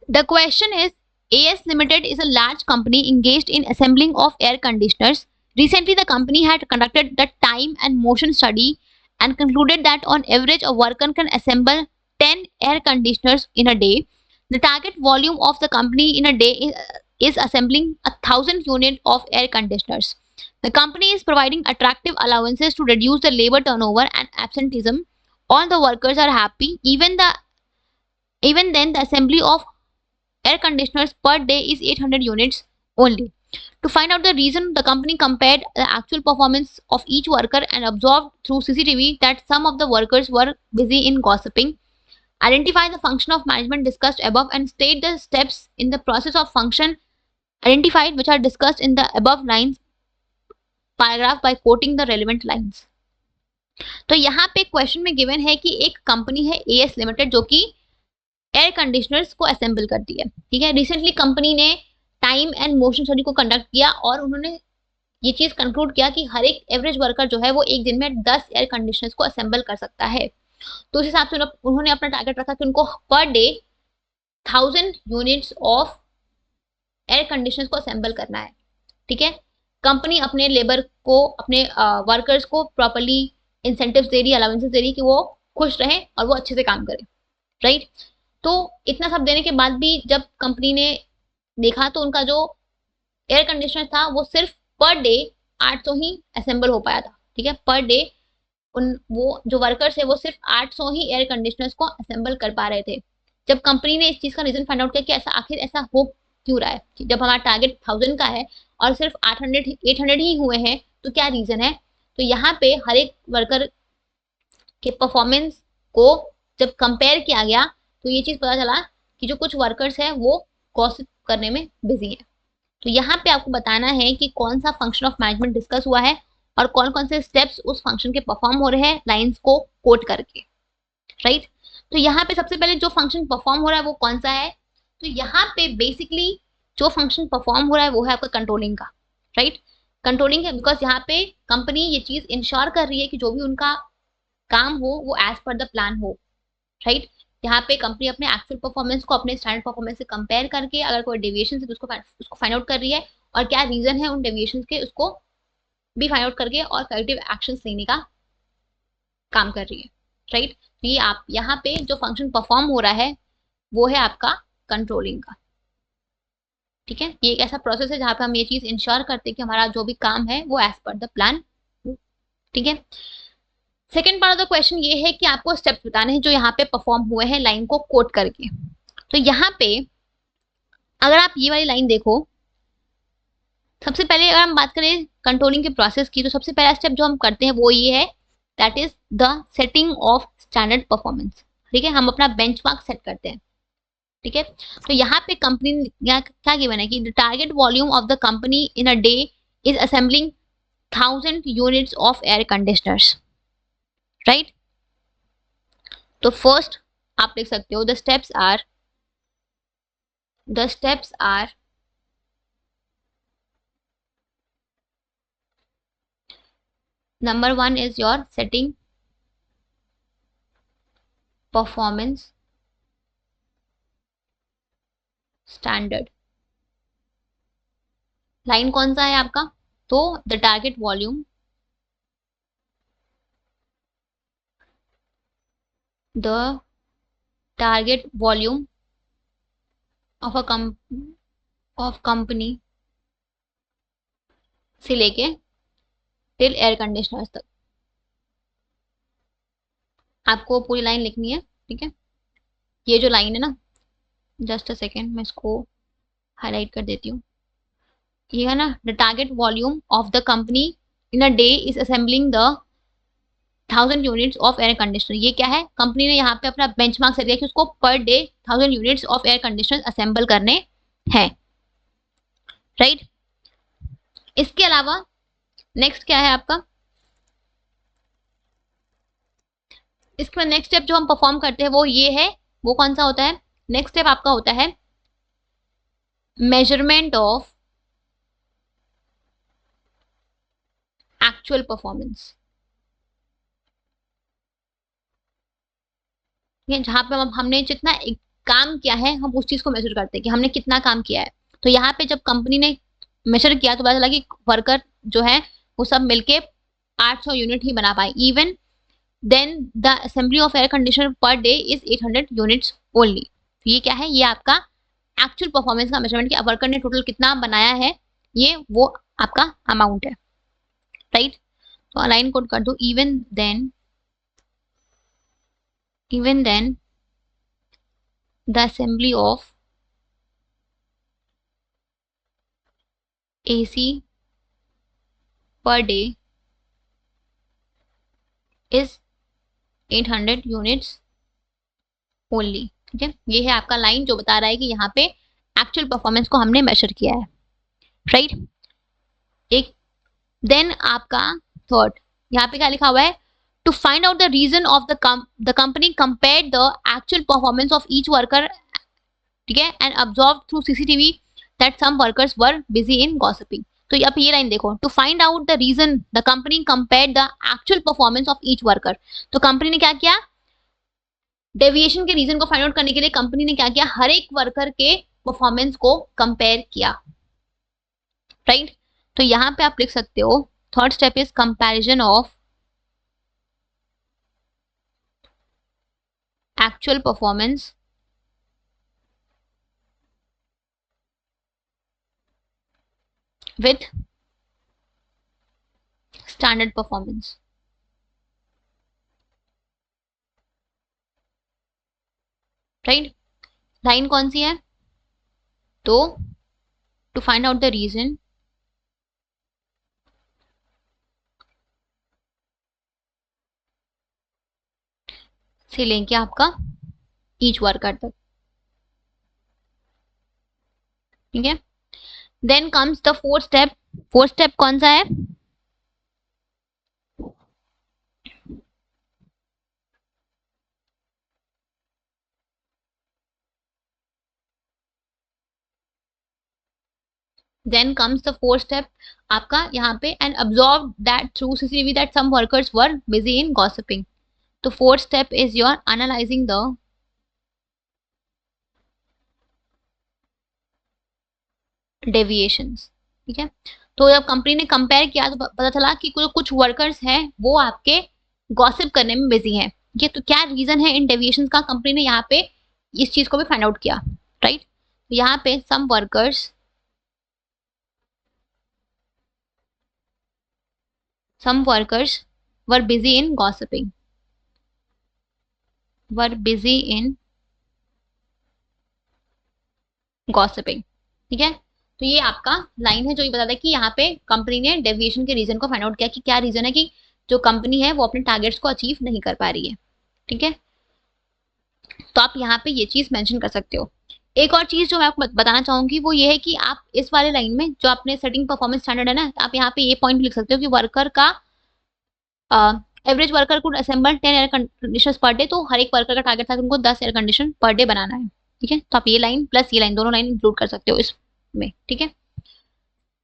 The question is, AS Limited is a large company engaged in assembling of air conditioners. Recently, the company had conducted the time and motion study and concluded that on average a worker can assemble 10 air conditioners in a day. The target volume of the company in a day is assembling 1,000 units of air conditioners. The company is providing attractive allowances to reduce the labor turnover and absenteeism. All the workers are happy. Even then, the assembly of air conditioners per day is 800 units only. To find out the reason, the company compared the actual performance of each worker and observed through CCTV that some of the workers were busy in gossiping. Identify the function of management discussed above and state the steps in the process of function identified which are discussed in the above lines paragraph by quoting the relevant lines. तो यहाँ पे question में given है कि एक company है as limited जो कि एयर कंडीशनर्स को असेंबल करती है, ठीक है। रिसेंटली कंपनी ने टाइम एंड मोशन स्टडी को कंडक्ट किया और उन्होंने ये चीज कंक्लूड किया कि हर एक एवरेज वर्कर जो है वो एक दिन में 10 एयर कंडीशनर्स को असेंबल कर सकता है। तो उस हिसाब से उन्होंने अपना टारगेट रखा कि उनको per day 1000 units of air conditioners को असेंबल करना है, ठीक है। कंपनी अपने लेबर को, अपने वर्कर्स को प्रॉपर्ली इंसेंटिव्स दे रही है, अलाउंसेस दे रही है कि वो खुश रहे और वो अच्छे से काम करें, राइट। तो इतना सब देने के बाद भी जब कंपनी ने देखा तो उनका जो एयर कंडीशनर था वो सिर्फ पर डे 800 ही असेंबल हो पाया था, ठीक है। पर डे वो जो वर्कर्स है वो सिर्फ 800 ही एयर कंडीशनर्स को असेंबल कर पा रहे थे। जब कंपनी ने इस चीज का रीजन फाइंड आउट किया कि ऐसा आखिर ऐसा हो क्यों रहा है, जब हमारा टारगेट 1000 का है और सिर्फ 800 ही हुए हैं, तो क्या रीजन है। तो यहाँ पे हर एक वर्कर के परफॉर्मेंस को जब कंपेयर किया गया तो ये चीज पता चला कि जो कुछ वर्कर्स है वो गॉसिप करने में बिजी है। तो यहाँ पे आपको बताना है कि कौन सा फंक्शन ऑफ मैनेजमेंट डिस्कस हुआ है और कौन कौन से स्टेप्स उस फंक्शन के परफॉर्म हो रहे हैं लाइंस को कोट करके, राइट। तो यहाँ पे सबसे पहले जो फंक्शन परफॉर्म हो रहा है वो कौन सा है, तो यहाँ पे बेसिकली जो फंक्शन परफॉर्म हो रहा है वो है आपका कंट्रोलिंग का, राइट। कंट्रोलिंग है बिकॉज यहाँ पे कंपनी ये चीज इंश्योर कर रही है कि जो भी उनका काम हो वो एज पर द प्लान हो, राइट। यहाँ पे कंपनी अपने एक्चुअल परफॉर्मेंस को अपने स्टैंडर्ड परफॉर्मेंस से कंपेयर करके अगर कोई डेविएशन है तो उसको फाइंड आउट कर रही है और क्या रीजन है उन डेविएशन के उसको भी फाइंड आउट करके और करेक्टिव एक्शंस लेने का काम कर रही है, राइट। तो ये आप यहाँ पे जो फंक्शन परफॉर्म हो रहा है वो है आपका कंट्रोलिंग का, ठीक है। ये एक ऐसा प्रोसेस है जहाँ पे हम ये चीज इंश्योर करते हैं कि हमारा जो भी काम है वो एज पर द प्लान, ठीक है। Second part of the question ये है कि आपको स्टेप्स बताने हैं जो यहाँ पे परफॉर्म हुए हैं लाइन को कोट करके। तो यहाँ पे अगर आप ये वाली लाइन देखो, सबसे पहले अगर हम बात करें कंट्रोलिंग के प्रोसेस की तो सबसे पहला स्टेप जो हम करते हैं वो ये है, that is the setting of standard performance, ठीक है। हम अपना बेंचमार्क सेट करते हैं, ठीक है। तो यहाँ पे कंपनी क्या गिवन है कि the target volume of the company in a day is assembling 1000 units of air conditioners, right. तो फर्स्ट आप लिख सकते हो the steps are number 1 is your setting performance standard। Line कौन सा है आपका, तो the target volume of company से लेके टिल एयर कंडीशनर्स तक आपको पूरी लाइन लिखनी है, ठीक है। ये जो लाइन है ना, जस्ट अ सेकेंड मैं इसको हाईलाइट कर देती हूँ। ये है ना, the target volume of the company in a day is assembling the 1000 units of air conditioner. ये क्या है, कंपनी ने यहाँ पे अपना बेंचमार्क सेट किया कि उसको per day 1000 units of air conditioner assemble करने हैं, राइट। इसके अलावा नेक्स्ट क्या है आपका, इसके बाद नेक्स्ट स्टेप जो हम परफॉर्म करते हैं वो ये है, वो कौन सा होता है, नेक्स्ट स्टेप आपका होता है मेजरमेंट ऑफ एक्चुअल परफॉर्मेंस, जहां पे हमने जितना काम किया है हम उस चीज को मेजर करते हैं कि हमने कितना काम किया है। तो यहाँ पे जब कंपनी ने मेजर किया तो पता चला कि वर्कर जो है वो सब मिलके 800 यूनिट ही बना पाए। Even then the assembly of air conditioner per day is 800 units only. ये क्या है, ये आपका एक्चुअल परफॉर्मेंस का मेजरमेंट कि वर्कर ने टोटल कितना बनाया है, ये वो आपका अमाउंट है, राइट। तो अलाइन कोड कर दो, even then the assembly of AC per day is 800 units only. ठीक है, ये है आपका लाइन जो बता रहा है कि यहाँ पे एक्चुअल परफॉर्मेंस को हमने मेजर किया है, राइट। एक देन आपका थर्ड, यहाँ पे क्या लिखा हुआ है, to find out the reason of the company compare the actual performance of each worker, ठीक है, and observe through CCTV that some workers were busy in gossiping. तो अब ये लाइन देखो, to find out the reason the company compare the actual performance of each worker. तो company ने क्या किया, डेविएशन के रीजन को फाइंड आउट करने के लिए कंपनी ने क्या किया, हर एक वर्कर के परफॉर्मेंस को कंपेयर किया, राइट। तो यहां पे आप लिख सकते हो, third step is comparison of actual performance with standard performance, right. Line कौन सी है, तो to find out the reason से लेंगे आपका ईच वर्कर तक, ठीक है। Then comes the fourth step. Fourth step कौन सा है, then comes the fourth step आपका यहाँ पे, and observe that through CCTV that some workers were busy in gossiping. तो fourth step is your analysing the deviations, ठीक है। तो जब कंपनी ने कंपेयर किया तो पता चला कि कुछ वर्कर्स हैं वो आपके गॉसिप करने में बिजी हैं, ठीक है। तो क्या रीजन है इन डेविएशंस का, कंपनी ने यहाँ पे इस चीज को भी फाइंड आउट किया, राइट। तो यहाँ पे some workers were busy in gossiping, ठीक है। तो ये आपका लाइन है जो ये बताता है कि यहाँ पे कंपनी ने डेविएशन के रीजन को फाइंड आउट किया कि क्या रीजन है कि जो कंपनी है वो अपने टारगेट्स को अचीव नहीं कर पा रही है, ठीक है। तो आप यहाँ पे ये चीज मेंशन कर सकते हो। एक और चीज जो मैं आपको बताना चाहूंगी वो ये है कि आप इस वाले लाइन में जो आपने सेटिंग परफॉर्मेंस स्टैंडर्ड है ना, आप यहाँ पे ये पॉइंट लिख सकते हो कि वर्कर का average worker could assemble 10 air conditioners per day. तो हर एक वर्कर का टारगेट था कि उनको 10 एयर कंडीशन पर डे बनाना है, ठीक है। तो आप ये लाइन प्लस ये लाइन दोनों लाइन इंक्लूड कर सकते हो इसमें, ठीक है।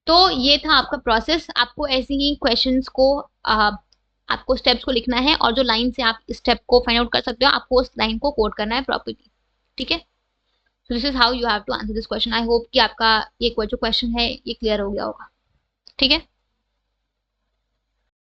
तो ये था आपका प्रोसेस। आपको ऐसे ही क्वेश्चंस को आपको स्टेप्स को लिखना है और जो लाइन से आप स्टेप को फाइंड आउट कर सकते हो आपको उस लाइन को कोड करना है प्रॉपर्ली, ठीक है। So this is how you have to answer this question. I hope कि आपका ये जो क्वेश्चन है ये क्लियर हो गया होगा, ठीक है।